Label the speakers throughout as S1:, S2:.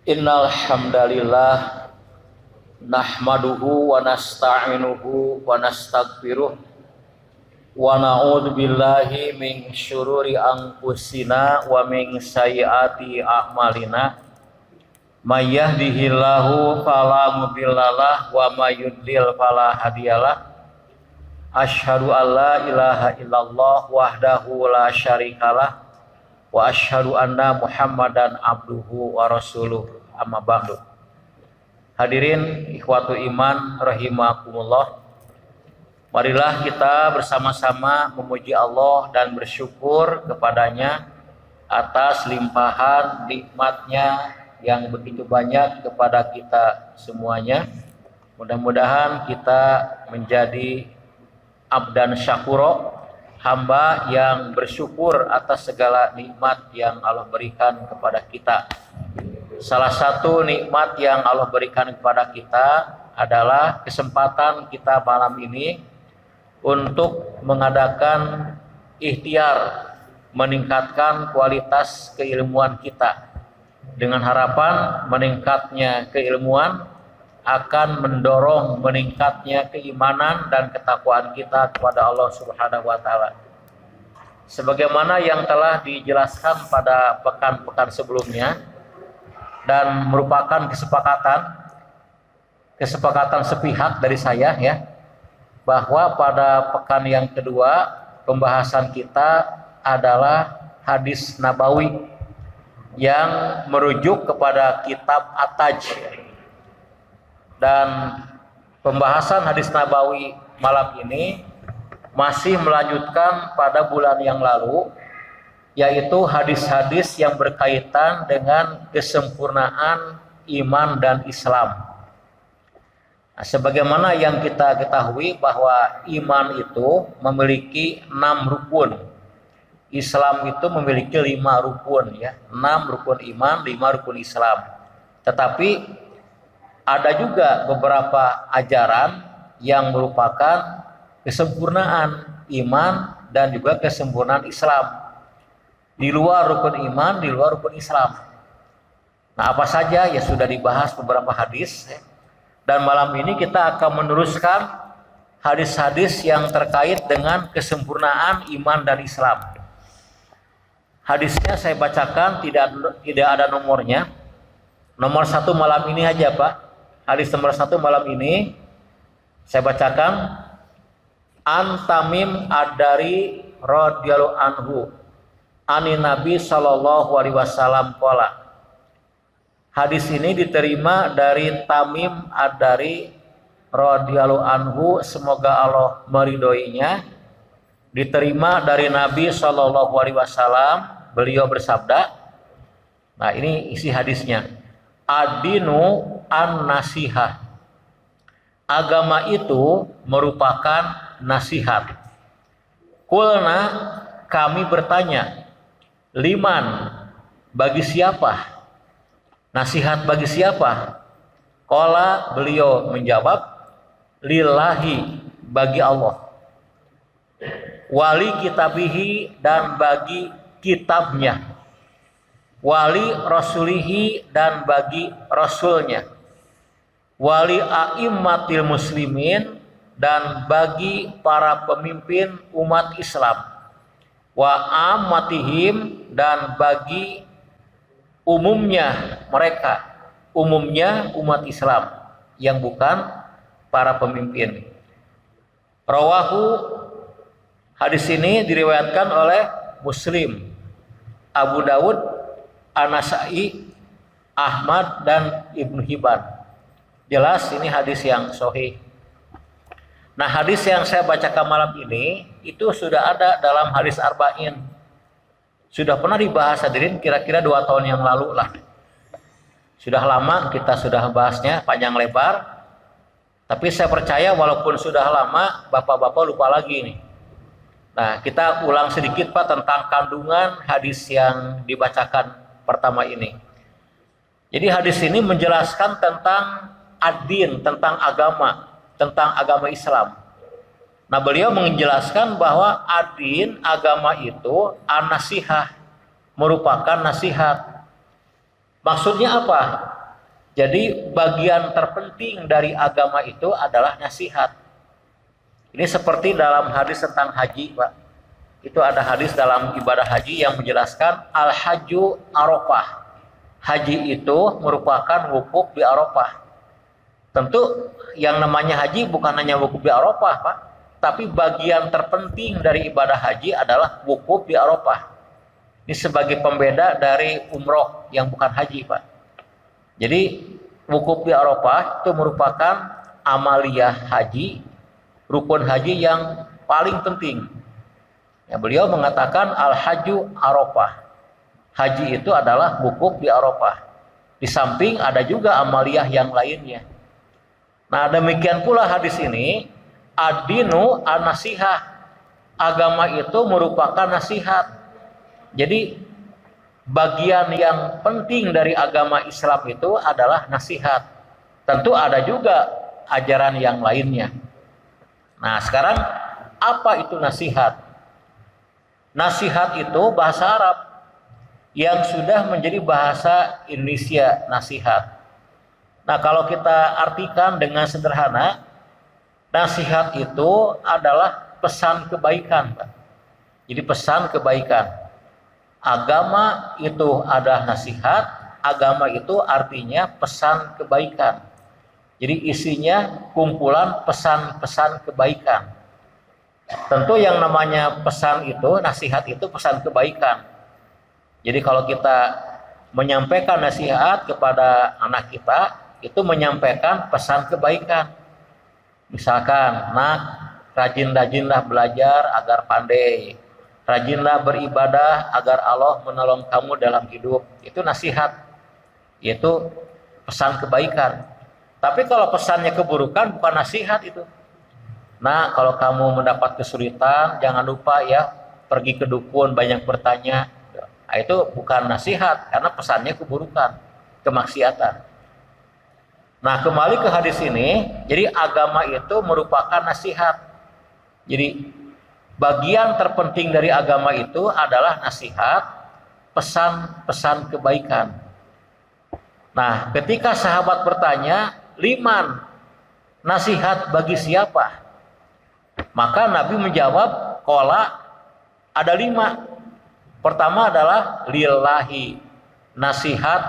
S1: Innal hamdalillah nahmaduhu wa nasta'inuhu wa nastaghfiruh wa na'udzu billahi min syururi anfusina wa min sayyiati a'malina may yahdihillahu fala mudhillalah wa may yudlil fala hadiyalah. Asyhadu an la ilaha illallah wahdahu la syarikalah wa asyhadu anna Muhammadan abduhu wa rasuluh, amma ba'du. Hadirin ikhwatu iman rahimakumullah, marilah kita bersama-sama memuji Allah dan bersyukur kepadanya atas limpahan nikmatnya yang begitu banyak kepada kita semuanya. Mudah-mudahan kita menjadi abdan syakuro, hamba yang bersyukur atas segala nikmat yang Allah berikan kepada kita. Salah satu nikmat yang Allah berikan kepada kita adalah kesempatan kita malam ini untuk mengadakan ikhtiar meningkatkan kualitas keilmuan kita, dengan harapan meningkatnya keilmuan akan mendorong meningkatnya keimanan dan ketakwaan kita kepada Allah Subhanahu wa taala. Sebagaimana yang telah dijelaskan pada pekan-pekan sebelumnya dan merupakan kesepakatan sepihak dari saya ya, bahwa pada pekan yang kedua pembahasan kita adalah hadis nabawi yang merujuk kepada kitab At-Taj. Dan pembahasan hadis nabawi malam ini masih melanjutkan pada bulan yang lalu, yaitu hadis-hadis yang berkaitan dengan kesempurnaan iman dan Islam. Nah, sebagaimana yang kita ketahui bahwa iman itu memiliki 6 rukun, Islam itu memiliki 5 rukun ya, 6 rukun iman, 5 rukun Islam. Tetapi ada juga beberapa ajaran yang merupakan kesempurnaan iman dan juga kesempurnaan Islam. Di luar rukun iman, di luar rukun Islam. Nah, apa saja ya sudah dibahas beberapa hadis ya. Dan malam ini kita akan meneruskan hadis-hadis yang terkait dengan kesempurnaan iman dan Islam. Hadisnya saya bacakan, tidak ada nomornya. Nomor 1 malam ini aja Pak. Hadis nomor 1 malam ini saya bacakan. An Tamim Ad-Dari radhiyallahu anhu ani Nabi sallallahu alaihi wasallam qala. Hadis ini diterima dari Tamim Ad-Dari radhiyallahu anhu, semoga Allah meridhoinya. Diterima dari Nabi sallallahu alaihi wasallam, beliau bersabda. Nah, ini isi hadisnya. Adinu an-nasihah. Agama itu merupakan nasihat. Kulna, kami bertanya, liman, bagi siapa? Nasihat bagi siapa? Qala, beliau menjawab, lillahi, bagi Allah. Wali kitabihi, dan bagi kitabnya. Wali rasulihi, dan bagi rasulnya. Wali a'immatil muslimin, dan bagi para pemimpin umat Islam. Wa ammatihim, dan bagi umumnya mereka, umumnya umat Islam yang bukan para pemimpin. Rawahu, hadis ini diriwayatkan oleh Muslim, Abu Dawud, An-Nasa'i, Ahmad, dan Ibnu Hibban. Jelas ini hadis yang sahih. Nah, hadis yang saya bacakan malam ini itu sudah ada dalam hadis arba'in. Sudah pernah dibahas hadirin kira-kira 2 tahun yang lalu lah. Sudah lama kita sudah bahasnya panjang lebar. Tapi saya percaya walaupun sudah lama, bapak-bapak lupa lagi nih. Nah, kita ulang sedikit Pak tentang kandungan hadis yang dibacakan pertama ini. Jadi hadis ini menjelaskan tentang ad-din, tentang agama Islam. Nah, beliau menjelaskan bahwa ad-din, agama itu an-nasihah, merupakan nasihat. Maksudnya apa? Jadi bagian terpenting dari agama itu adalah nasihat. Ini seperti dalam hadis tentang haji, Pak. Itu ada hadis dalam ibadah haji yang menjelaskan al-hajju Arafah. Haji itu merupakan wukuf di Arafah. Tentu yang namanya haji bukan hanya wukuf di Arafah, Pak, tapi bagian terpenting dari ibadah haji adalah wukuf di Arafah. Ini sebagai pembeda dari umroh yang bukan haji, Pak. Jadi wukuf di Arafah itu merupakan amaliyah haji, rukun haji yang paling penting. Ya, beliau mengatakan al-hajju Arafah. Haji itu adalah wukuf di Arafah. Di samping ada juga amaliyah yang lainnya. Nah, demikian pula hadis ini, ad-dinu an-nasihah. Agama itu merupakan nasihat. Jadi bagian yang penting dari agama Islam itu adalah nasihat. Tentu ada juga ajaran yang lainnya. Nah, sekarang apa itu nasihat? Nasihat itu bahasa Arab yang sudah menjadi bahasa Indonesia, nasihat. Nah, kalau kita artikan dengan sederhana, nasihat itu adalah pesan kebaikan, Pak. Jadi pesan kebaikan. Agama itu adalah nasihat, agama itu artinya pesan kebaikan. Jadi isinya kumpulan pesan-pesan kebaikan. Tentu yang namanya pesan itu, nasihat itu pesan kebaikan. Jadi kalau kita menyampaikan nasihat kepada anak kita, itu menyampaikan pesan kebaikan. Misalkan, nak, rajin-rajinlah belajar agar pandai. Rajinlah beribadah agar Allah menolong kamu dalam hidup. Itu nasihat. Yaitu pesan kebaikan. Tapi kalau pesannya keburukan, bukan nasihat itu. Nah, kalau kamu mendapat kesulitan, jangan lupa ya, pergi ke dukun, banyak bertanya. Nah, itu bukan nasihat, karena pesannya keburukan, kemaksiatan. Nah, kembali ke hadis ini, jadi agama itu merupakan nasihat. Jadi, bagian terpenting dari agama itu adalah nasihat, pesan-pesan kebaikan. Nah, ketika sahabat bertanya, liman, nasihat bagi siapa? Maka Nabi menjawab, qala, ada 5. Pertama adalah lillahi, nasihat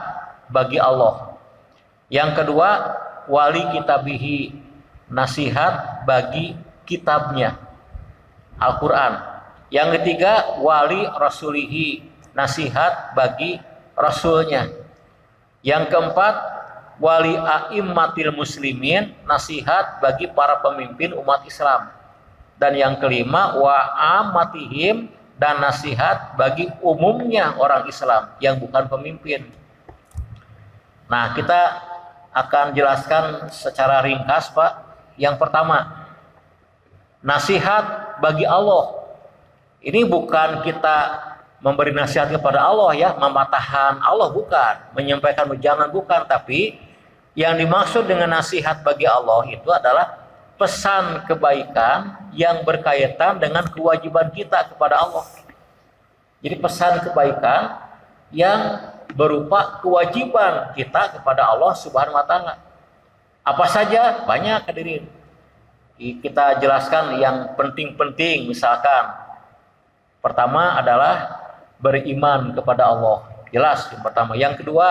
S1: bagi Allah. Yang kedua, wali kitabihi, nasihat bagi kitabnya, Al-Quran. Yang ketiga, wali rasulihi, nasihat bagi rasulnya. Yang keempat, wali a'immatil muslimin, nasihat bagi para pemimpin umat Islam. Dan yang kelima, wa amatihim, dan nasihat bagi umumnya orang Islam yang bukan pemimpin. Nah, kita akan jelaskan secara ringkas, Pak. Yang pertama, nasihat bagi Allah. Ini bukan kita memberi nasihat kepada Allah ya, mematahkan Allah, bukan, menyampaikan ujangan, bukan, tapi yang dimaksud dengan nasihat bagi Allah itu adalah pesan kebaikan yang berkaitan dengan kewajiban kita kepada Allah. Jadi pesan kebaikan yang berupa kewajiban kita kepada Allah Subhanahu wa taala. Apa saja? Banyak, hadirin. Kita jelaskan yang penting-penting. Misalkan pertama adalah beriman kepada Allah. Jelas yang pertama. Yang kedua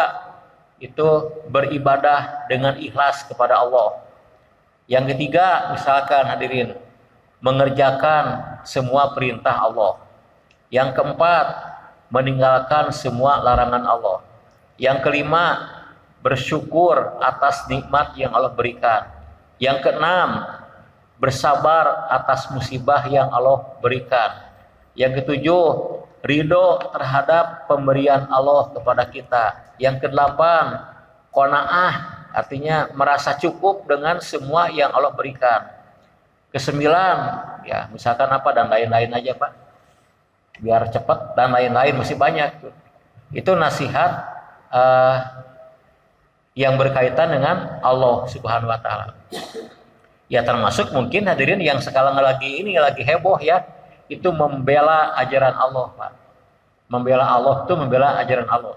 S1: itu beribadah dengan ikhlas kepada Allah. Yang ketiga, misalkan hadirin, mengerjakan semua perintah Allah. Yang keempat, meninggalkan semua larangan Allah. Yang kelima, bersyukur atas nikmat yang Allah berikan. Yang keenam, bersabar atas musibah yang Allah berikan. Yang ketujuh, ridho terhadap pemberian Allah kepada kita. Yang kedelapan, qanaah, artinya merasa cukup dengan semua yang Allah berikan. Kesembilan, ya misalkan apa dan lain-lain aja, Pak. Biar cepat dan lain-lain masih banyak. Itu nasihat yang berkaitan dengan Allah Subhanahu wa taala. Ya termasuk mungkin hadirin yang sekarang lagi heboh ya, itu membela ajaran Allah, Pak. Membela Allah itu membela ajaran Allah.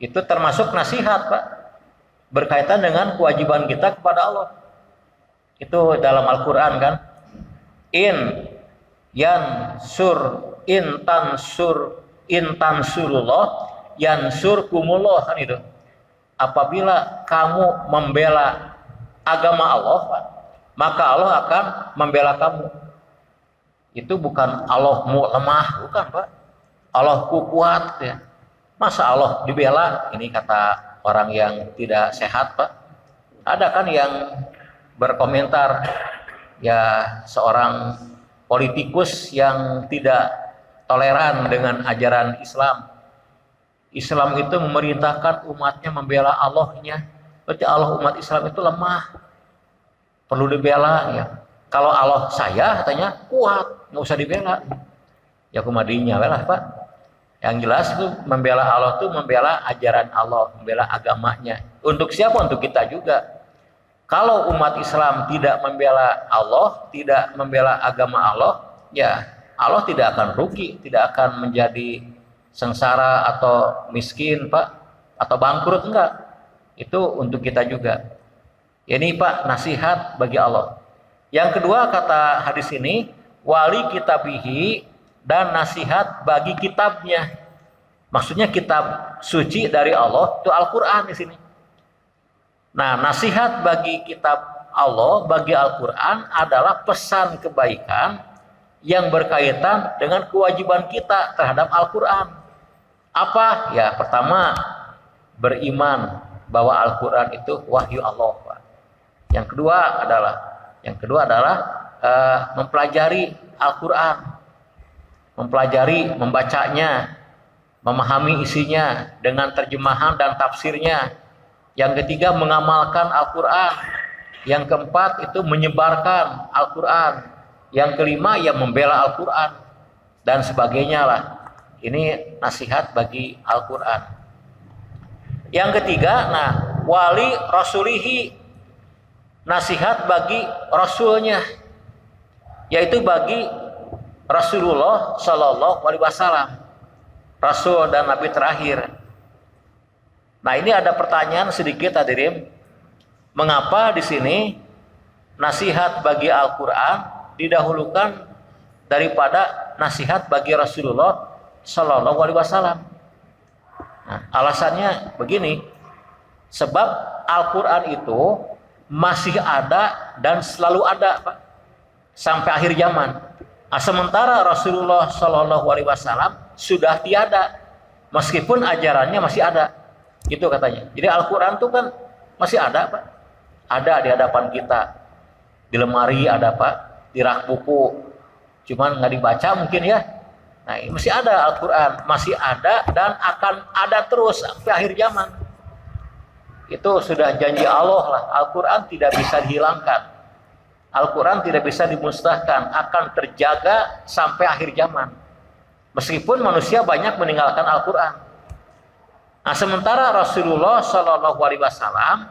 S1: Itu termasuk nasihat, Pak. berkaitan dengan kewajiban kita kepada Allah. Itu dalam Al-Qur'an kan. In tansurullah yansurkumullah, kan itu. Apabila kamu membela agama Allah, maka Allah akan membela kamu. Itu bukan Allahmu lemah, bukan, Pak. Allahku kuat ya. Masa Allah dibela? Ini kata orang yang tidak sehat, Pak. Ada kan yang berkomentar, ya seorang politikus yang tidak toleran dengan ajaran Islam. Islam itu memerintahkan umatnya membela Allahnya. Berarti Allah umat Islam itu lemah, perlu dibela ya. Kalau Allah saya katanya kuat, nggak usah dibela. Ya kumadinya lah, Pak. Yang jelas itu membela Allah itu membela ajaran Allah, membela agamanya. Untuk siapa? Untuk kita juga. Kalau umat Islam tidak membela Allah, tidak membela agama Allah, ya Allah tidak akan rugi, tidak akan menjadi sengsara atau miskin, Pak, atau bangkrut, enggak. Itu untuk kita juga. Ini, Pak, nasihat bagi Allah. Yang kedua kata hadis ini, wali kitabihi, dan nasihat bagi kitabnya. Maksudnya kitab suci dari Allah itu Al-Qur'an di sini. Nah, nasihat bagi kitab Allah, bagi Al-Qur'an adalah pesan kebaikan yang berkaitan dengan kewajiban kita terhadap Al-Qur'an. Apa? Ya, pertama, beriman bahwa Al-Qur'an itu wahyu Allah, Pak. Yang kedua adalah mempelajari Al-Qur'an. Mempelajari, membacanya, memahami isinya dengan terjemahan dan tafsirnya. Yang ketiga, mengamalkan Al-Qur'an. Yang keempat itu menyebarkan Al-Qur'an. Yang kelima, ya membela Al-Qur'an dan sebagainya lah. Ini nasihat bagi Al-Qur'an. Yang ketiga, wali rasulihi, nasihat bagi rasulnya, yaitu bagi Rasulullah Shallallahu Alaihi Wasallam, Rasul dan Nabi terakhir. Nah, ini ada pertanyaan sedikit, hadirin. Mengapa di sini nasihat bagi Al-Qur'an didahulukan daripada nasihat bagi Rasulullah Shallallahu Alaihi Wasallam? Nah, alasannya begini, sebab Al-Qur'an itu masih ada dan selalu ada, Pak, sampai akhir zaman. Nah, sementara Rasulullah Shallallahu Alaihi Wasallam sudah tiada, meskipun ajarannya masih ada, gitu katanya. Jadi Al-Qur'an itu kan masih ada, Pak, ada di hadapan kita, di lemari ada, Pak, di rak buku, cuman nggak dibaca mungkin ya. Nah, ini masih ada Al-Qur'an, masih ada dan akan ada terus sampai akhir zaman. Itu sudah janji Allah lah. Al-Qur'an tidak bisa dihilangkan, Al-Qur'an tidak bisa dimusnahkan, akan terjaga sampai akhir zaman. Meskipun manusia banyak meninggalkan Al-Qur'an. Nah, sementara Rasulullah Shallallahu Alaihi Wasallam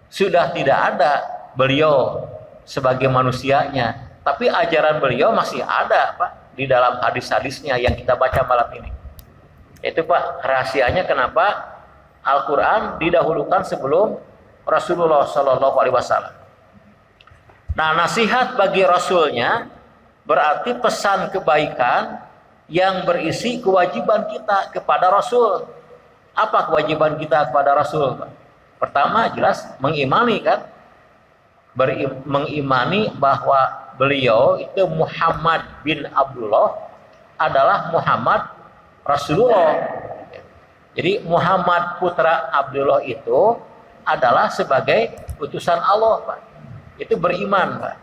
S1: sudah tidak ada beliau sebagai manusianya, tapi ajaran beliau masih ada, Pak, di dalam hadis-hadisnya yang kita baca malam ini. Itu, Pak, rahasianya kenapa Al-Qur'an didahulukan sebelum Rasulullah Shallallahu Alaihi Wasallam. Nah, nasihat bagi Rasulnya berarti pesan kebaikan yang berisi kewajiban kita kepada Rasul. Apa kewajiban kita kepada Rasul? Pertama, jelas mengimani, kan? Mengimani bahwa beliau itu Muhammad bin Abdullah adalah Muhammad Rasulullah. Jadi Muhammad putra Abdullah itu adalah sebagai utusan Allah, Pak. Itu beriman, Pak,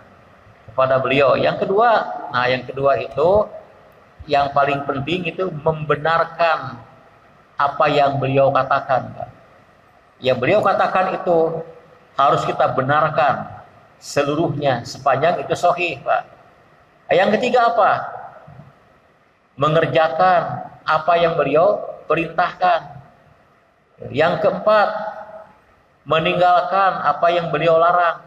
S1: kepada beliau. Yang kedua itu yang paling penting itu membenarkan apa yang beliau katakan, Pak. Yang beliau katakan itu harus kita benarkan seluruhnya sepanjang itu sahih, Pak. Yang ketiga apa? Mengerjakan apa yang beliau perintahkan. Yang keempat, meninggalkan apa yang beliau larang.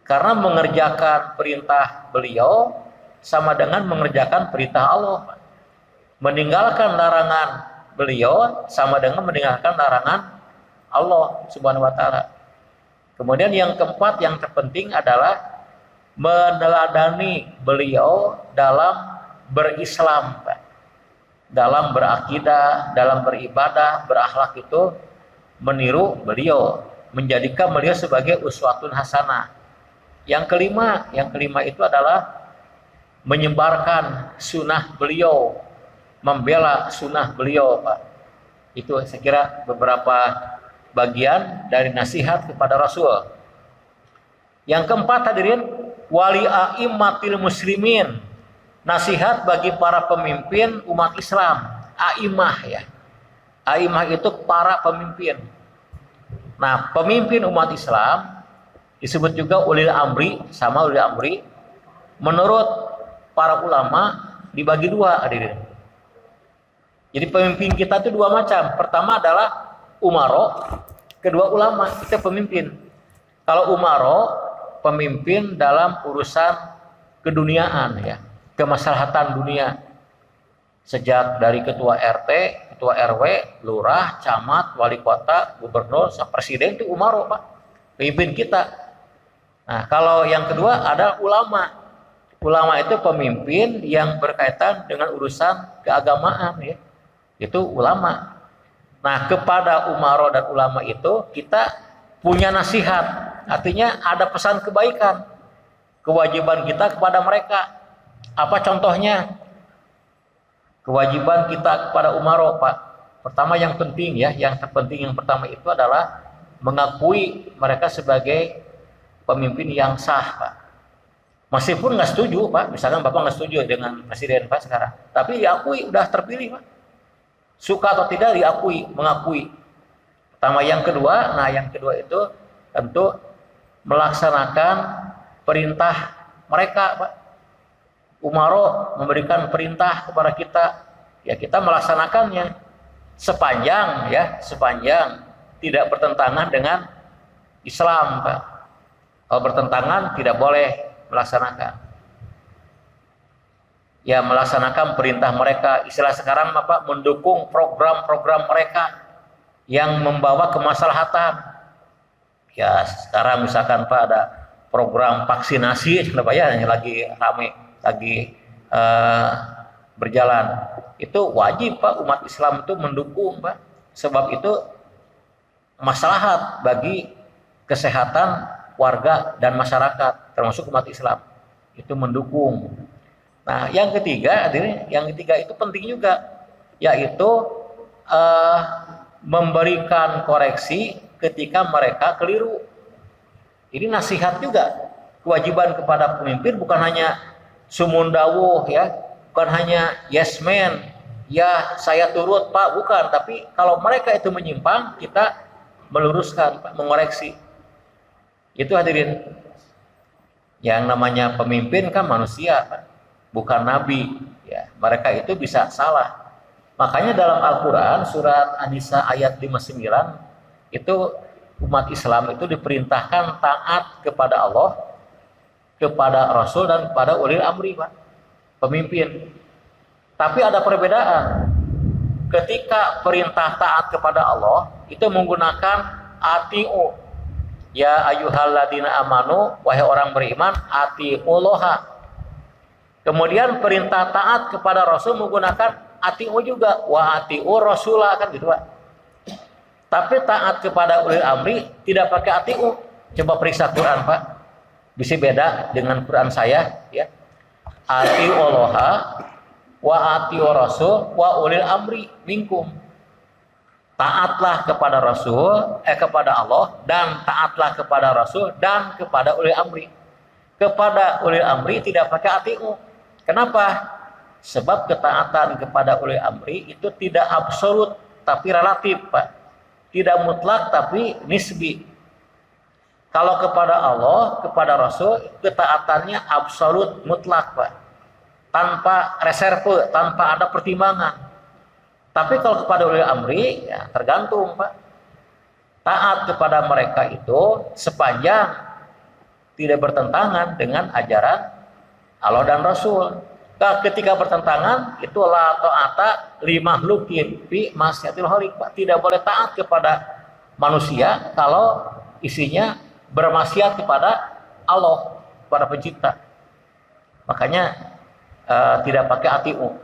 S1: Karena mengerjakan perintah beliau sama dengan mengerjakan perintah Allah. Meninggalkan larangan beliau sama dengan meninggalkan larangan Allah Subhanahu wa taala. Kemudian yang keempat yang terpenting adalah meneladani beliau dalam berislam, Pak. Dalam berakidah, dalam beribadah, berakhlak itu meniru beliau, menjadikan beliau sebagai uswatun hasanah. Yang kelima itu adalah menyebarkan sunnah beliau, membela sunnah beliau, Pak. Itu saya kira beberapa bagian dari nasihat kepada Rasul. Yang keempat hadirin, wali a'immatil muslimin, nasihat bagi para pemimpin umat Islam. A'imah ya, a'imah itu para pemimpin. Nah, pemimpin umat Islam disebut juga ulil amri, sama ulil amri. Menurut para ulama dibagi dua hadirin. Jadi pemimpin kita itu dua macam. Pertama adalah umaro, kedua ulama, itu pemimpin. Kalau umaro, pemimpin dalam urusan keduniaan ya, kemaslahatan dunia. Sejak dari ketua RT, ketua RW, lurah, camat, wali kota, gubernur, presiden itu umaro, Pak. Pemimpin kita. Nah, kalau yang kedua ada ulama. Ulama itu pemimpin yang berkaitan dengan urusan keagamaan ya. Itu ulama. Nah, kepada umaro dan ulama itu kita punya nasihat. Artinya ada pesan kebaikan. Kewajiban kita kepada mereka. Apa contohnya? Kewajiban kita kepada umaro, Pak. Pertama yang penting ya, yang terpenting yang pertama itu adalah mengakui mereka sebagai pemimpin yang sah, Pak. Meskipun nggak setuju, Pak. Misalkan Bapak nggak setuju dengan presiden, Pak, sekarang. Tapi diakui, udah terpilih, Pak. Suka atau tidak diakui, mengakui. Pertama, yang kedua, yang kedua itu tentu melaksanakan perintah mereka, Pak. Umaro memberikan perintah kepada kita, ya kita melaksanakannya sepanjang tidak bertentangan dengan Islam, Pak. Kalau bertentangan tidak boleh melaksanakan. Ya melaksanakan perintah mereka, istilah sekarang Bapak, mendukung program-program mereka yang membawa kemaslahatan. Ya sekarang misalkan Pak ada program vaksinasi, kenapa ya yang lagi ramai, lagi berjalan. Itu wajib Pak umat Islam itu mendukung, Pak. Sebab itu maslahat bagi kesehatan warga dan masyarakat termasuk umat Islam. Itu mendukung. Nah, yang ketiga itu penting juga, yaitu memberikan koreksi ketika mereka keliru. Ini nasihat juga. Kewajiban kepada pemimpin bukan hanya sumundawuh ya, bukan hanya yes man, ya saya turut Pak, bukan. Tapi kalau mereka itu menyimpang, kita meluruskan, Pak, mengoreksi. Itu hadirin. Yang namanya pemimpin kan manusia, Pak, bukan nabi. Ya, mereka itu bisa salah. Makanya dalam Al-Quran surat An-Nisa ayat 59 itu umat Islam itu diperintahkan taat kepada Allah, kepada Rasul dan kepada ulil amri, Pak, pemimpin. Tapi ada perbedaan. Ketika perintah taat kepada Allah itu menggunakan ati'u. Ya ayyuhalladzina amanu, wahai orang beriman, ati'ullaha. Kemudian perintah taat kepada Rasul menggunakan ati'u juga, wa ati'u rasulah, kan gitu, Pak. Tapi taat kepada ulil amri tidak pakai ati'u. Coba periksa Quran, Pak. Bisa beda dengan Quran saya, ya. Ati'ullaha wa ati'u rasul wa ulil amri minkum. Taatlah kepada Rasul, kepada Allah, dan taatlah kepada Rasul dan kepada ulil amri. Kepada ulil amri tidak pakai ati'u. Kenapa? Sebab ketaatan kepada ulil amri itu tidak absolut tapi relatif, Pak. Tidak mutlak tapi nisbi. Kalau kepada Allah, kepada Rasul, ketaatannya absolut mutlak, Pak. Tanpa reserve, tanpa ada pertimbangan. Tapi kalau kepada ulil amri, ya tergantung, Pak. Taat kepada mereka itu sepanjang tidak bertentangan dengan ajaran Allah dan Rasul. Ketika bertentangan, itu la ta'ata li makhluqin fi ma'siyatil khaliq, Pak. Tidak boleh taat kepada manusia kalau isinya bermaksiat kepada Allah, kepada pencipta. Makanya tidak pakai atiu.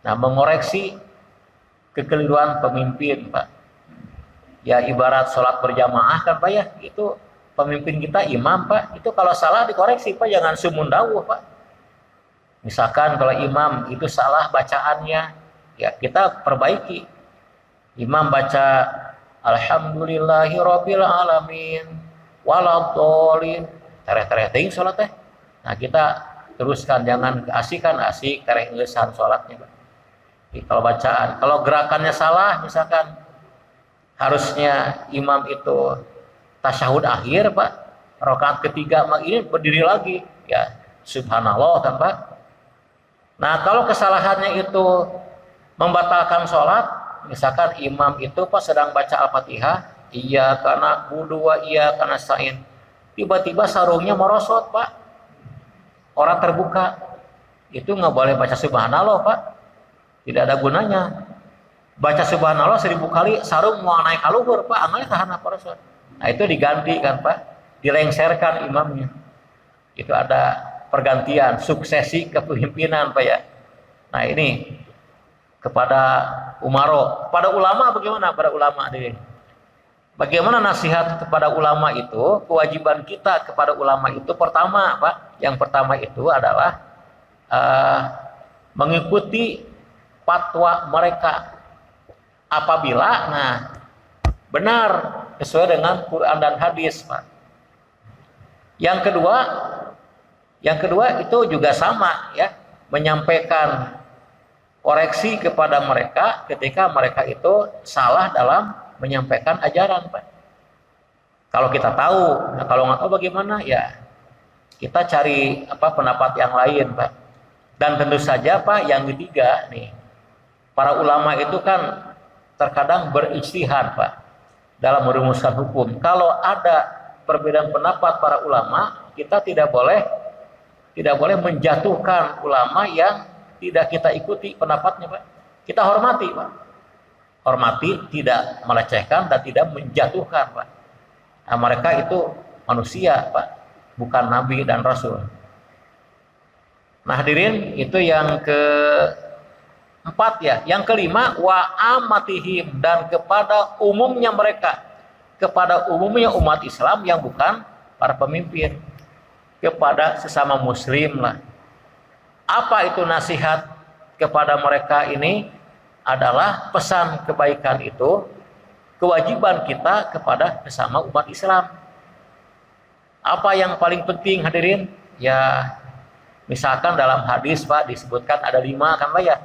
S1: Nah, mengoreksi kekeliruan pemimpin, Pak. Ya ibarat sholat berjamaah kan Pak ya, itu pemimpin kita imam Pak, itu kalau salah dikoreksi Pak, jangan sumundawuh Pak. Misalkan kalau imam itu salah bacaannya, ya kita perbaiki. Imam baca Alhamdulillahirabbil alamin waladhdallin, tereh-tereh teuing salat teh. Nah, kita teruskan, jangan keasikan asik tereh ngeusan salatnya Pak. Jadi, kalau bacaan, kalau gerakannya salah misalkan harusnya imam itu tasyahud akhir Pak, rakaat ketiga mak ini berdiri lagi, ya subhanallah kan Pak. Nah, kalau kesalahannya itu membatalkan sholat, misalkan imam itu Pak sedang baca Al-Fatihah, iya karena wudhu, iya karena sa'in, tiba-tiba sarungnya merosot Pak, orang terbuka, itu nggak boleh baca subhanallah Pak, tidak ada gunanya. Baca subhanallah 1000 kali, sarung mau naik kaluhur Pak, angalnya kahana merosot. Nah, itu diganti kan Pak, dilengserkan imamnya. Itu ada pergantian, suksesi kepemimpinan Pak ya. Nah, ini kepada umaro, kepada ulama bagaimana? Pada ulama deh. Bagaimana nasihat kepada ulama itu? Kewajiban kita kepada ulama itu pertama Pak, yang pertama itu adalah mengikuti fatwa mereka. Apabila benar sesuai dengan Quran dan hadis Pak. Yang kedua itu juga sama ya, menyampaikan koreksi kepada mereka ketika mereka itu salah dalam menyampaikan ajaran Pak. Kalau kita tahu, nah kalau nggak tahu bagaimana ya kita cari pendapat yang lain Pak. Dan tentu saja Pak, yang ketiga nih, para ulama itu kan terkadang berijtihad Pak dalam merumuskan hukum. Kalau ada perbedaan pendapat para ulama, kita tidak boleh menjatuhkan ulama yang tidak kita ikuti pendapatnya Pak. Kita hormati Pak. Hormati, tidak melecehkan dan tidak menjatuhkan Pak. Nah, mereka itu manusia Pak, bukan nabi dan rasul. Nah, hadirin, itu yang keempat ya. Yang kelima, wa amatihim, dan kepada umumnya mereka, kepada umumnya umat Islam yang bukan para pemimpin, kepada sesama muslim lah. Apa itu nasihat kepada mereka ini? Adalah pesan kebaikan itu kewajiban kita kepada sesama umat Islam. Apa yang paling penting hadirin? Ya misalkan dalam hadis Pak disebutkan ada 5 kan Pak ya?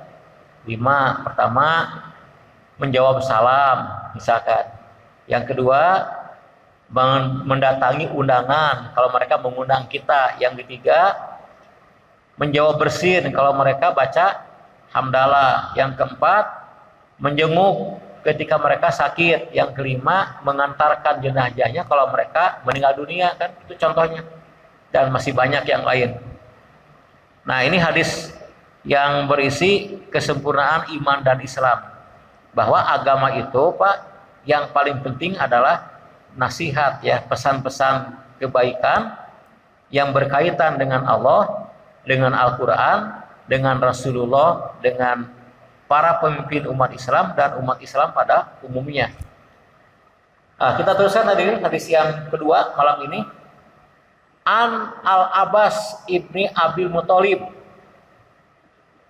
S1: 5. Pertama, menjawab salam misalkan. Yang kedua, mendatangi undangan kalau mereka mengundang kita. Yang ketiga, menjawab bersin kalau mereka baca hamdalah. Yang keempat, menjenguk ketika mereka sakit. Yang kelima, mengantarkan jenazahnya kalau mereka meninggal dunia, kan itu contohnya. Dan masih banyak yang lain. Nah, ini hadis yang berisi kesempurnaan iman dan Islam, bahwa agama itu Pak yang paling penting adalah nasihat ya, pesan-pesan kebaikan yang berkaitan dengan Allah, dengan Al-Quran, dengan Rasulullah, dengan para pemimpin umat Islam dan umat Islam pada umumnya. Nah, kita teruskan hadirin hadis yang kedua malam ini. An Al-Abbas ibni Abil Muthalib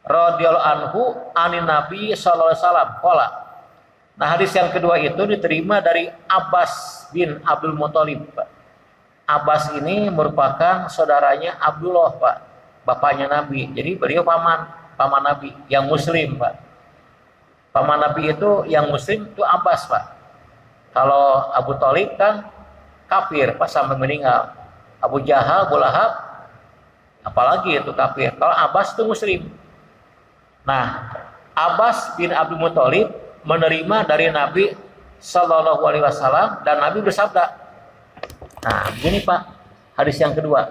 S1: radhiyallahu anhu anin Nabi sallallahu alaihi wasallam qala. Nah, hadis yang kedua itu diterima dari Abbas bin Abdul Muthalib, Pak. Abbas ini merupakan saudaranya Abdullah, Pak, bapaknya Nabi. Jadi beliau paman Nabi yang muslim, Pak. Paman Nabi itu yang muslim itu Abbas, Pak. Kalau Abu Thalib kan kafir, Pak, sampai meninggal. Abu Jahal, Abu Lahab, apalagi itu kafir. Kalau Abbas itu muslim. Nah, Abbas bin Abdul Muthalib menerima dari Nabi Sallallahu Alaihi Wasallam, dan Nabi bersabda. Nah, gini Pak, hadis yang kedua.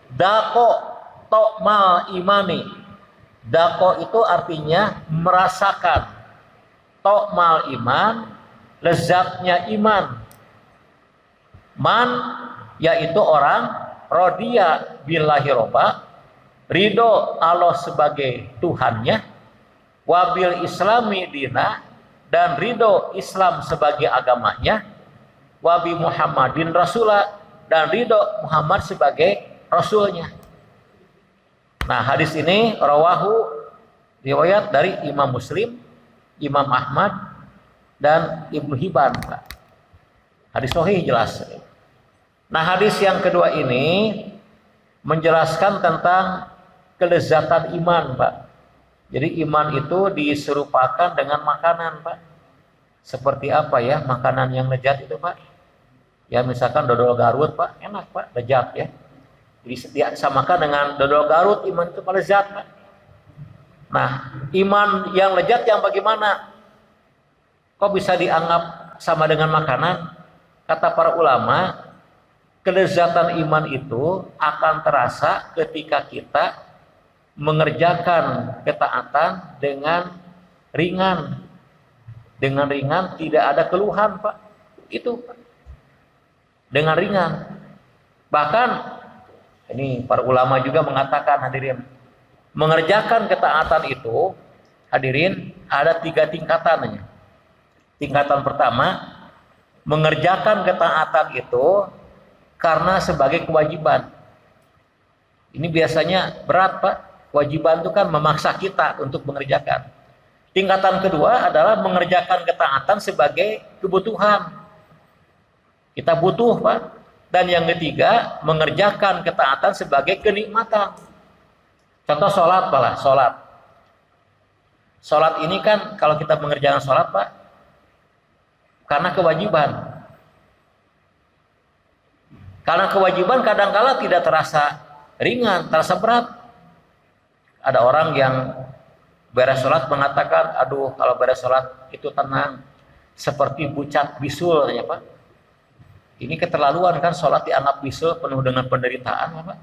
S1: Dako tokmal imani. Dako itu artinya merasakan. Tokmal iman, lezatnya iman. Man yaitu orang rodiya billahi robba, ridho Allah sebagai Tuhannya, wabil islami dina, dan ridho Islam sebagai agamanya, wabi Muhammadin rasulah, dan ridho Muhammad sebagai rasulnya. Nah, hadis ini rawahu, riwayat dari Imam Muslim, Imam Ahmad, dan Ibnu Hibban. Hadis sahih jelas. Nah, hadis yang kedua ini menjelaskan tentang kelezatan iman, Pak. Jadi iman itu diserupakan dengan makanan, Pak. Seperti apa ya makanan yang lezat itu, Pak? Ya misalkan dodol Garut, Pak, enak, Pak, lezat ya. Jadi disamakan dengan dodol Garut, iman itu lezat, Pak. Nah, iman yang lezat yang bagaimana? Kok bisa dianggap sama dengan makanan? Kata para ulama, kelezatan iman itu akan terasa ketika kita mengerjakan ketaatan dengan ringan. Dengan ringan, tidak ada keluhan, Pak. Itu, Pak. Dengan ringan. Bahkan, ini para ulama juga mengatakan, hadirin, mengerjakan ketaatan itu, hadirin, ada 3 tingkatannya. Tingkatan pertama, mengerjakan ketaatan itu karena sebagai kewajiban. Ini biasanya berat, Pak. Kewajiban itu kan memaksa kita untuk mengerjakan. Tingkatan kedua adalah mengerjakan ketaatan sebagai kebutuhan. Kita butuh, Pak. Dan yang ketiga, mengerjakan ketaatan sebagai kenikmatan. Contoh sholat, Pak. Sholat ini kan kalau kita mengerjakan sholat, Pak, karena kewajiban. Karena kewajiban kadang-kala tidak terasa ringan, terasa berat. Ada orang yang beres sholat mengatakan, aduh kalau beres sholat itu tenang, seperti bucat bisul, ya Pak. Ini keterlaluan kan, sholat dianggap bisul penuh dengan penderitaan, ya Pak.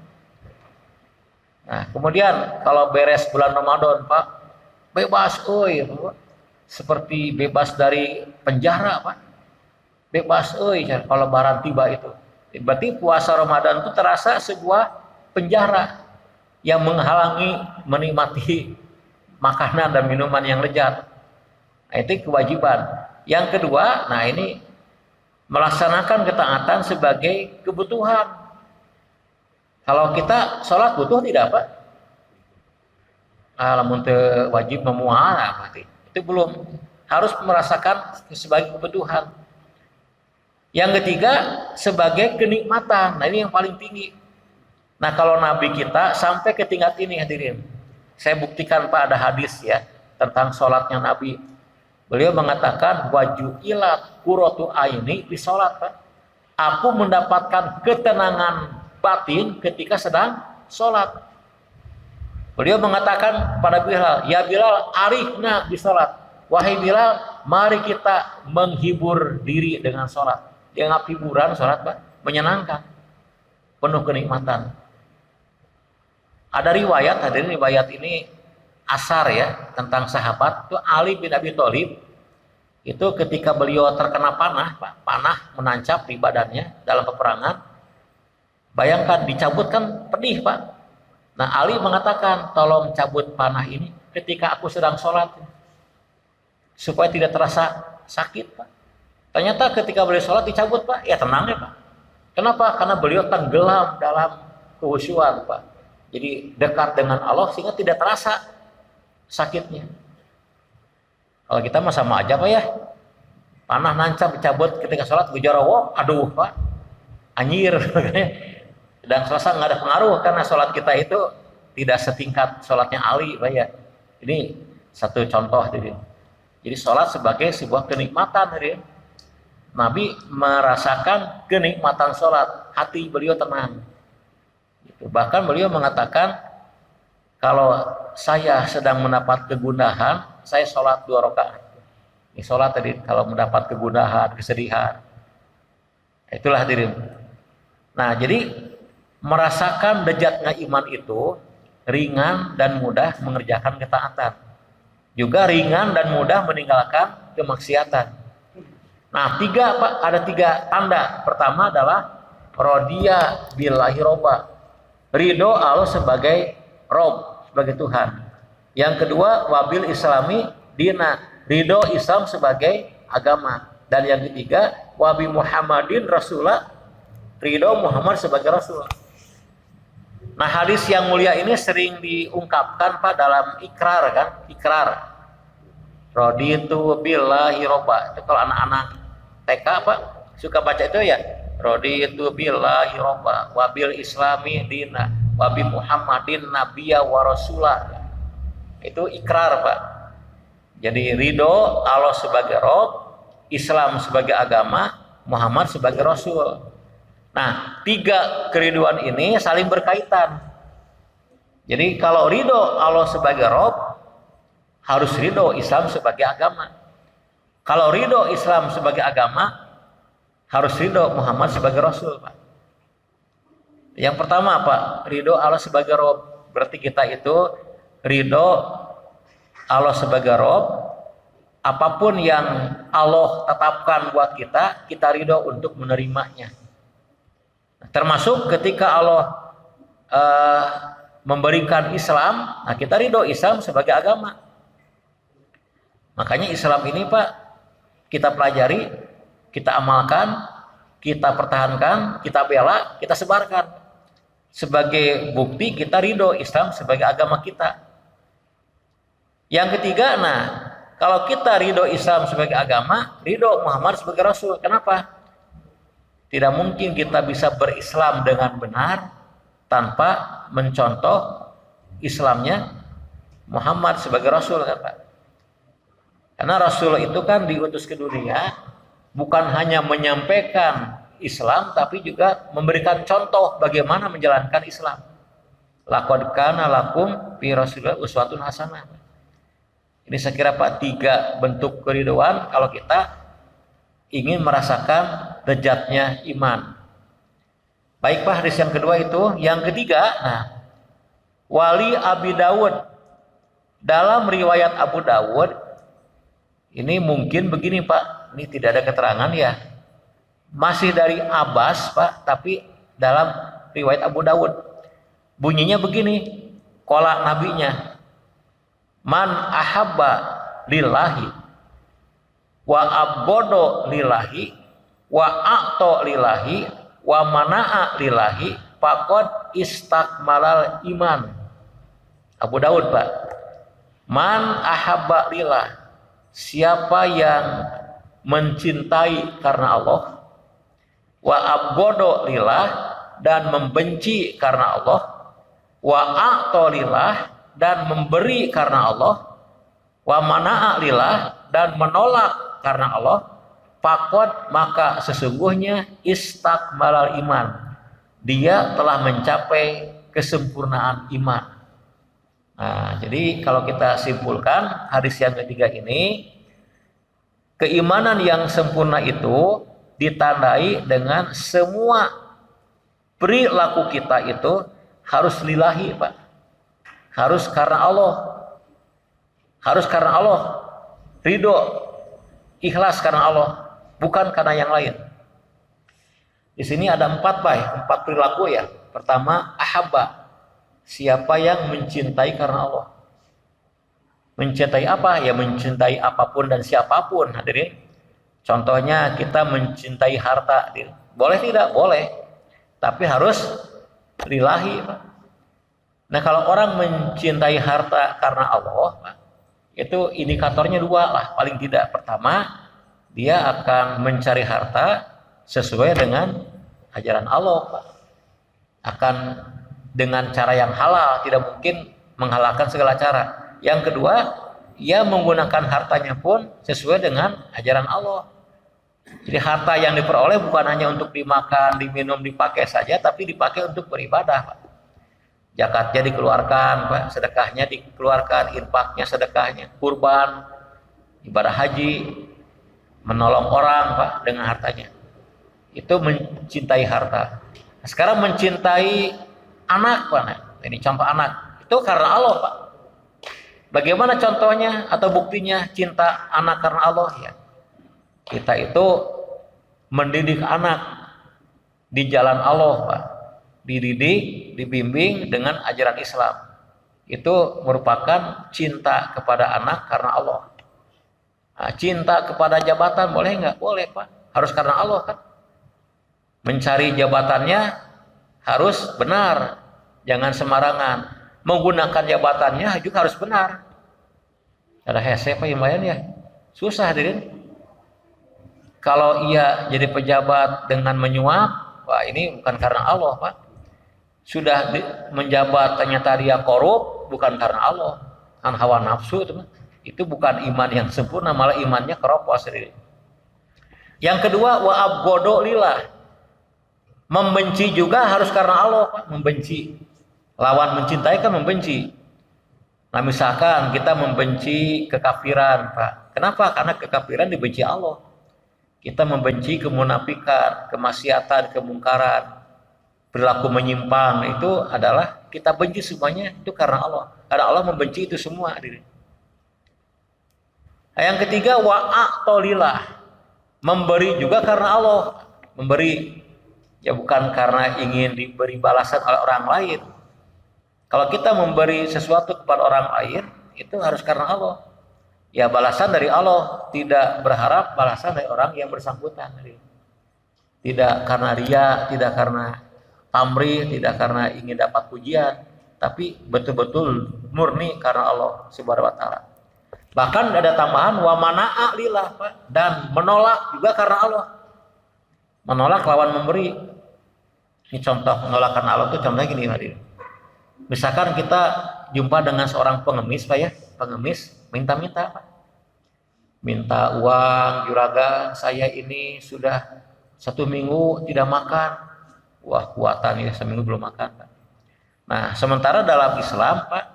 S1: Nah, kemudian kalau beres bulan Ramadan, Pak, bebas, Pak. Seperti bebas dari penjara, Pak. Bebas, kalau lebaran tiba itu. Berarti puasa Ramadan itu terasa sebuah penjara yang menghalangi menikmati makanan dan minuman yang lezat. Nah, itu kewajiban. Yang kedua, nah ini melaksanakan ketaatan sebagai kebutuhan. Kalau kita sholat butuh tidak, Pak? Lamun teu wajib memual, berarti itu belum, harus merasakan sebagai kebutuhan. Yang ketiga, sebagai kenikmatan. Nah, ini yang paling tinggi. Nah, kalau Nabi kita sampai ke tingkat ini, hadirin. Saya buktikan, Pak, ada hadis ya tentang sholatnya Nabi. Beliau mengatakan, waju'ilat qurratu aini di sholat, Pak. Aku mendapatkan ketenangan batin ketika sedang sholat. Beliau mengatakan pada Bilal, ya Bilal, arifna di sholat. Wahai Bilal, mari kita menghibur diri dengan sholat. Dianggap hiburan sholat, Pak, menyenangkan, penuh kenikmatan. Ada riwayat, hadirin, riwayat ini asar ya, tentang sahabat, itu Ali bin Abi Thalib, itu ketika beliau terkena panah, Pak, panah menancap di badannya dalam peperangan. Bayangkan, dicabut kan pedih, Pak. Nah, Ali mengatakan, tolong cabut panah ini ketika aku sedang sholat, supaya tidak terasa sakit, Pak. Ternyata ketika beliau sholat dicabut, Pak, ya tenang ya, Pak. Kenapa? Karena beliau tenggelam dalam kehusyuan, Pak. Jadi dekat dengan Allah sehingga tidak terasa sakitnya. Kalau kita mah sama aja, Pak ya. Panah nancap dicabut ketika sholat, gejarawo, aduh, Pak, anjir. Dan selasa nggak ada pengaruh karena sholat kita itu tidak setingkat sholatnya Ali, Pak ya. Ini satu contoh, jadi sholat sebagai sebuah kenikmatan, Nabi merasakan kenikmatan sholat, hati beliau tenang. Bahkan beliau mengatakan, kalau saya sedang mendapat kegundahan, saya sholat 2 rakaat. Ini sholat tadi kalau mendapat kegundahan, kesedihan. Itulah hadirin. Nah, jadi merasakan lezatnya iman itu ringan dan mudah mengerjakan ketaatan. Juga ringan dan mudah meninggalkan kemaksiatan. Nah, ada tiga tanda. Pertama adalah rodiya billahi robba. Ridho Allah sebagai Rob, sebagai Tuhan. Yang kedua, wabil islami dina. Ridho Islam sebagai agama. Dan yang ketiga, wabi Muhammadin rasulah. Ridho Muhammad sebagai rasul. Nah, hadis yang mulia ini sering diungkapkan Pak dalam ikrar kan? Ikrar. Raditu billahi robba. Itu kalau anak-anak TK Pak suka baca itu ya. Raditu billahi robba wabil islami dina wabi Muhammadin nabiyya wa rasulah. Itu ikrar Pak. Jadi ridho Allah sebagai Rob, Islam sebagai agama, Muhammad sebagai rasul. Nah, tiga keriduan ini saling berkaitan. Jadi kalau ridho Allah sebagai Rob, harus ridho Islam sebagai agama. Kalau ridho Islam sebagai agama, harus ridho Muhammad sebagai Rasul, Pak. Yang pertama apa? Ridho Allah sebagai Rob. Berarti kita itu ridho Allah sebagai Rob. Apapun yang Allah tetapkan buat kita, kita ridho untuk menerimanya. Termasuk ketika Allah memberikan Islam, nah kita ridho Islam sebagai agama. Makanya Islam ini Pak, kita pelajari, kita amalkan, kita pertahankan, kita bela, kita sebarkan. Sebagai bukti kita ridho Islam sebagai agama kita. Yang ketiga, nah kalau kita ridho Islam sebagai agama, ridho Muhammad sebagai Rasul. Kenapa? Tidak mungkin kita bisa berislam dengan benar tanpa mencontoh Islamnya Muhammad sebagai Rasul kan Pak. Karena Rasul itu kan diutus ke dunia bukan hanya menyampaikan Islam tapi juga memberikan contoh bagaimana menjalankan Islam. Laqad kana lakum fi Rasulillah uswatun hasanah. Ini saya kira Pak tiga bentuk keriduan kalau kita ingin merasakan derajatnya iman. Baik Pak, hadis yang kedua itu. Yang ketiga, nah, wali Abi Dawud. Dalam riwayat Abu Dawud, ini mungkin begini Pak, ini tidak ada keterangan ya. Masih dari Abbas Pak, tapi dalam riwayat Abu Dawud. Bunyinya begini, qala nabinya, man ahabba lillahi wa abgodo lillahi wa a'to lillahi wa mana'a lillahi faqad istakmalal iman. Abu Daud Pak. Man ahabba lillah, siapa yang mencintai karena Allah, wa abgodo lillah, dan membenci karena Allah, wa a'to lillah, dan memberi karena Allah, wa mana'a lillah, dan menolak karena Allah, faqad, maka sesungguhnya istakmalal iman, dia telah mencapai kesempurnaan iman. Nah, jadi kalau kita simpulkan hadis yang ketiga ini, keimanan yang sempurna itu ditandai dengan semua perilaku kita itu harus lillahi Pak, harus karena Allah, harus karena Allah, ridho, ikhlas karena Allah, bukan karena yang lain. Di sini ada empat perilaku ya. Pertama, ahabba, siapa yang mencintai karena Allah. Mencintai apa? Ya mencintai apapun dan siapapun, hadirin. Contohnya kita mencintai harta, hadirin. Boleh tidak? Boleh. Tapi harus lillahi, Pak. Nah, kalau orang mencintai harta karena Allah, Pak, itu indikatornya dua lah, paling tidak. Pertama, dia akan mencari harta sesuai dengan ajaran Allah, Pak. Akan dengan cara yang halal, tidak mungkin menghalalkan segala cara. Yang kedua, ia menggunakan hartanya pun sesuai dengan ajaran Allah. Jadi harta yang diperoleh bukan hanya untuk dimakan, diminum, dipakai saja, tapi dipakai untuk beribadah, Pak. Zakatnya dikeluarkan, Pak, sedekahnya dikeluarkan, infaknya, sedekahnya, kurban, ibadah haji, menolong orang, Pak, dengan hartanya. Itu mencintai harta. Nah, sekarang mencintai anak, Pak. Nah, ini contoh anak. Itu karena Allah, Pak. Bagaimana contohnya atau buktinya cinta anak karena Allah? Ya, Kita itu mendidik anak di jalan Allah, Pak. Dididik, dibimbing dengan ajaran Islam. Itu merupakan cinta kepada anak karena Allah. Nah, cinta kepada jabatan boleh nggak? Boleh, Pak. Harus karena Allah, kan. Mencari jabatannya harus benar, jangan sembarangan. Menggunakan jabatannya juga harus benar. Ada hese Pak lumayan ya, susah hadirin. Kalau ia jadi pejabat dengan menyuap, wah ini bukan karena Allah, Pak. Sudah menjabat ternyata dia korup, bukan karena Allah, kan hawa nafsu itu. Itu bukan iman yang sempurna, malah imannya keropos hadirin. Yang kedua, wa abgodo lillah. Membenci juga harus karena Allah, Pak. Membenci. Lawan mencintai kan membenci. Nah misalkan kita membenci kekafiran, Pak. Kenapa? Karena kekafiran dibenci Allah. Kita membenci kemunafikan, kemaksiatan, kemungkaran, perilaku menyimpang, itu adalah kita benci semuanya itu karena Allah. Karena Allah membenci itu semua. Yang ketiga, wa'atolillah. Memberi juga karena Allah. Memberi ya bukan karena ingin diberi balasan oleh orang lain. Kalau kita memberi sesuatu kepada orang lain, itu harus karena Allah. Ya balasan dari Allah, tidak berharap balasan dari orang yang bersangkutan. Tidak karena ria, tidak karena pamrih, tidak karena ingin dapat pujian, tapi betul-betul murni karena Allah Subhanahu wa taala. Bahkan ada tambahan wa mana'a lillah, Pak, dan menolak juga karena Allah. Menolak lawan memberi. Ini contoh penolakan Allah itu contohnya gini, hadir. Misalkan kita jumpa dengan seorang pengemis, Pak ya, pengemis minta-minta, Pak. Minta uang, juragan, saya ini sudah 1 minggu tidak makan. Wah, kuatan ya, seminggu belum makan, Pak. Nah, sementara dalam Islam, Pak,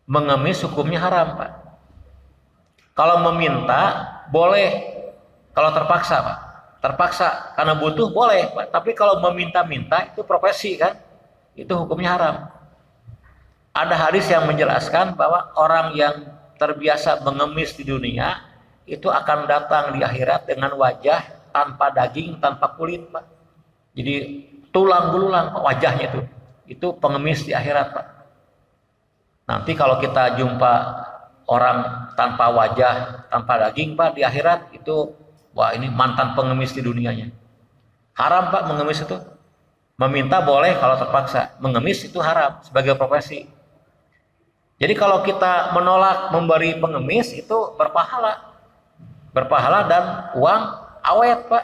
S1: mengemis hukumnya haram, Pak. Kalau meminta boleh, kalau terpaksa, Pak. Terpaksa karena butuh boleh, Pak. Tapi kalau meminta-minta itu profesi kan, itu hukumnya haram. Ada hadis yang menjelaskan bahwa orang yang terbiasa mengemis di dunia itu akan datang di akhirat dengan wajah tanpa daging, tanpa kulit, Pak. Jadi tulang belulang, Pak, wajahnya itu. Itu pengemis di akhirat, Pak. Nanti kalau kita jumpa orang tanpa wajah, tanpa daging, Pak, di akhirat itu, wah ini mantan pengemis di dunianya. Haram, Pak, mengemis itu. Meminta boleh kalau terpaksa. Mengemis itu haram sebagai profesi. Jadi kalau kita menolak memberi pengemis itu berpahala. Berpahala dan uang awet, Pak.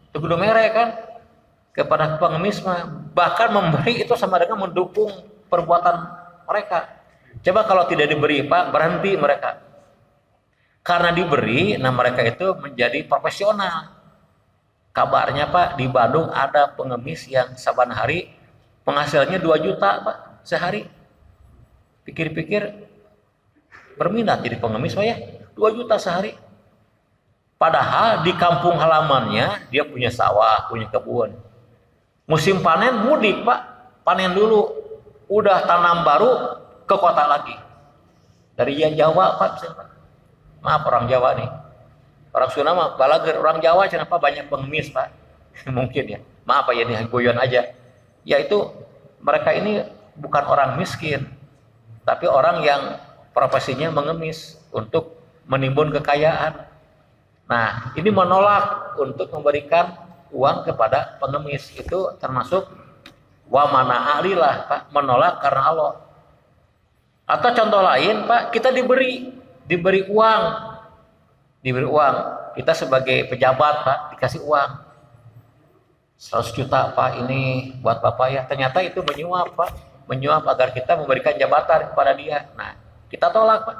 S1: Itu kudu merek kan. Kepada pengemis mah. Bahkan memberi itu sama dengan mendukung perbuatan mereka. Coba kalau tidak diberi, Pak, berhenti mereka. Karena diberi, nah mereka itu menjadi profesional. Kabarnya, Pak, di Bandung ada pengemis yang saban hari penghasilannya 2 juta, Pak, sehari. Pikir-pikir berminat jadi pengemis, Pak ya, 2 juta sehari. Padahal di kampung halamannya dia punya sawah, punya kebun. Musim panen mudik, Pak, panen dulu, udah tanam baru ke kota lagi. Dari Jawa, Pak, Pak. Maaf orang Jawa nih. Orang Sunda mah balager, orang Jawa kenapa banyak pengemis, Pak? Mungkin ya. Maaf ya nih, guyon aja. Yaitu mereka ini bukan orang miskin, tapi orang yang profesinya mengemis untuk menimbun kekayaan. Nah, ini menolak untuk memberikan uang kepada pengemis. Itu termasuk wa mana'a lillah, Pak, menolak karena Allah. Atau contoh lain, Pak, kita diberi uang. Kita sebagai pejabat, Pak, dikasih uang 100 juta, Pak, ini buat Bapak ya. Ternyata itu menyuap, Pak, menyuap agar kita memberikan jabatan kepada dia. Nah, kita tolak, Pak.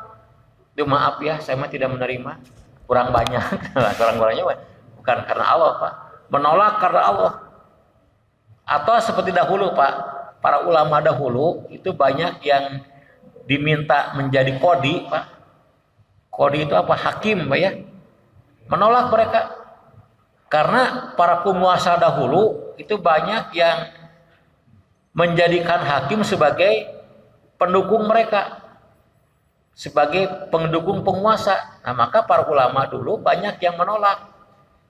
S1: Duh, maaf ya, saya mah tidak menerima, kurang banyak. Kurang banyaknya bukan karena Allah, Pak, menolak karena Allah. Atau seperti dahulu, Pak, para ulama dahulu itu banyak yang diminta menjadi kodi, Pak. Kodi itu apa? Hakim, Pak ya. Menolak mereka. Karena para penguasa dahulu itu banyak yang menjadikan hakim sebagai pendukung mereka. Sebagai pendukung penguasa. Nah, maka para ulama dulu banyak yang menolak.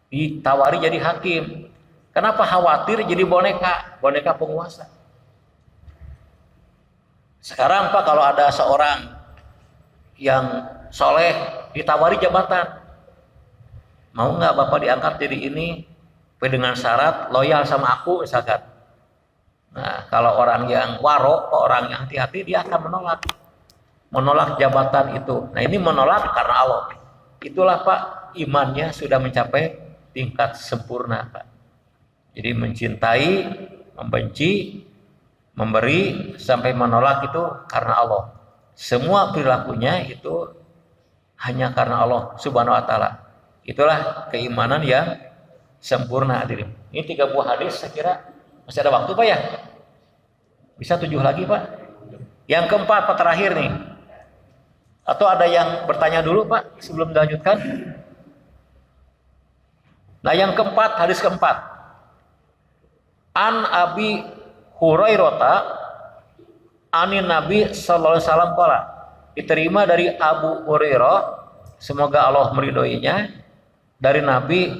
S1: ditawari jadi hakim. Kenapa khawatir jadi boneka penguasa? Sekarang Pak, kalau ada seorang yang soleh ditawari jabatan, mau nggak Bapak diangkat jadi ini dengan syarat loyal sama aku misalkan. Nah, kalau orang yang waro, orang yang hati-hati, dia akan menolak jabatan itu. Nah, ini menolak karena Allah. Itulah Pak, imannya sudah mencapai tingkat sempurna Pak. Jadi mencintai, membenci, memberi sampai menolak itu karena Allah. Semua perilakunya itu hanya karena Allah Subhanahu wa taala. Itulah keimanan yang sempurna hadirin. Ini 3 buah hadis, saya kira masih ada waktu Pak ya? Bisa 7 lagi Pak? Yang keempat Pak, terakhir nih. Atau ada yang bertanya dulu Pak sebelum dilanjutkan? Nah, yang keempat, hadis keempat. An Abi Hurairah anin Nabi sallallahu alaihi wasallam qala. Diterima dari Abu Hurairah, semoga Allah meridhoinya, dari Nabi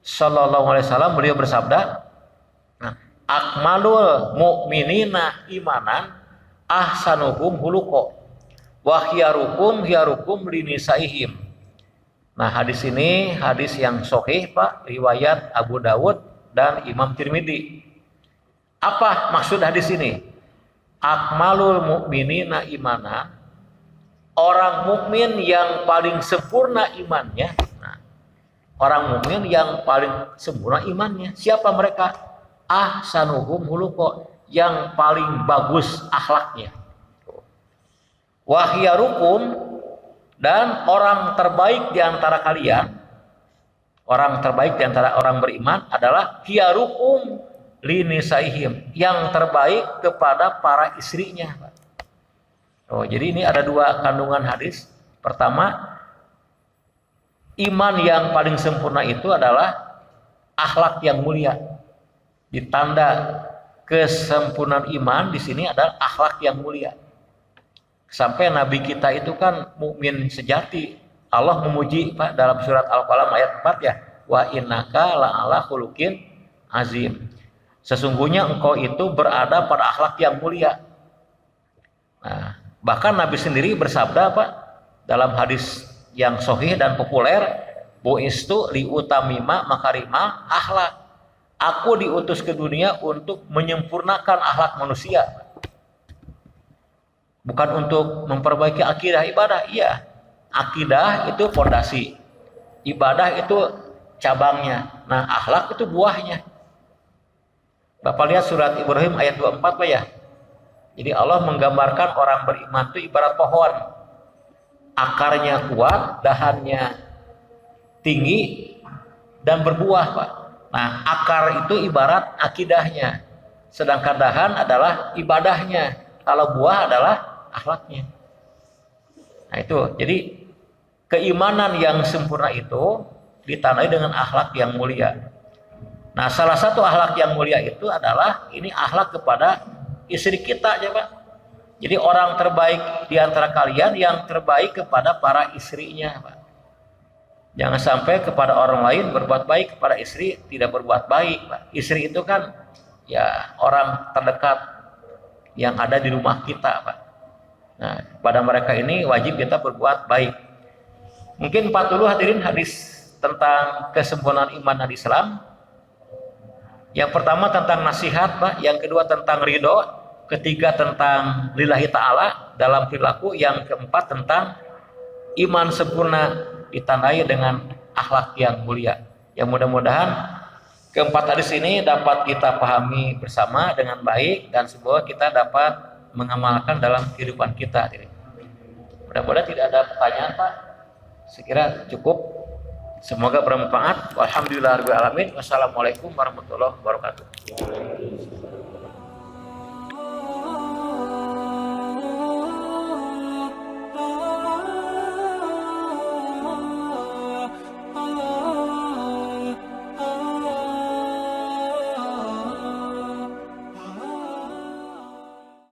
S1: sallallahu alaihi wasallam, beliau bersabda, akmalul mu'minina imanan ahsanuhum huluqa wa khiyarukum linisaihim. Nah, hadis ini hadis yang sahih Pak, riwayat Abu Dawud dan Imam Tirmidzi. Apa maksud hadis ini? Akmalul mu'minina imanan, orang mukmin yang paling sempurna imannya. Nah, orang mukmin yang paling sempurna imannya, siapa mereka? Ahsanuhum huluqa, yang paling bagus akhlaknya. Wa khiyarukum, dan orang terbaik di antara kalian, orang terbaik di antara orang beriman adalah khiyarukum linisaihim, yang terbaik kepada para istrinya. Oh, jadi ini ada 2 kandungan hadis. Pertama, iman yang paling sempurna itu adalah akhlak yang mulia. Ditanda kesempurnaan iman di sini adalah akhlak yang mulia. Sampai Nabi kita itu kan mukmin sejati. Allah memuji Pak dalam surat Al-Qalam ayat 4 ya. Wa innaka la'ala khuluqin azim. Sesungguhnya engkau itu berada pada akhlak yang mulia. Nah, bahkan Nabi sendiri bersabda Pak dalam hadis yang sahih dan populer, bu'istu liutamima makarima akhlak. Aku diutus ke dunia untuk menyempurnakan akhlak manusia. Bukan untuk memperbaiki akidah ibadah. Iya, akidah itu fondasi, ibadah itu cabangnya. Nah, akhlak itu buahnya. Bapak lihat surat Ibrahim ayat 24 Pak ya. Jadi Allah menggambarkan orang beriman itu ibarat pohon. Akarnya kuat, dahannya tinggi dan berbuah Pak. Nah, akar itu ibarat akidahnya, sedangkan dahan adalah ibadahnya. Kalau buah adalah akhlaknya. Nah itu, jadi keimanan yang sempurna itu ditandai dengan akhlak yang mulia. Nah, salah satu akhlak yang mulia itu adalah ini akhlak kepada istri kita aja Pak. Jadi orang terbaik di antara kalian yang terbaik kepada para istrinya Pak. Jangan sampai kepada orang lain berbuat baik, kepada istri tidak berbuat baik Pak. Istri itu kan ya orang terdekat yang ada di rumah kita Pak. Nah, pada mereka ini wajib kita berbuat baik. Mungkin 40 hadirin hadis tentang kesempurnaan iman dan Islam. Yang pertama tentang nasihat Pak, yang kedua tentang ridho, ketiga tentang lillahi ta'ala dalam perilaku, yang keempat tentang iman sempurna ditandai dengan akhlak yang mulia. Yang mudah-mudahan keempat hadis ini dapat kita pahami bersama dengan baik dan semoga kita dapat mengamalkan dalam kehidupan kita. Mudah-mudahan tidak ada pertanyaan Pak. Sekira cukup. Semoga bermanfaat. Walhamdulillahirabbil alamin. Wassalamualaikum warahmatullahi wabarakatuh.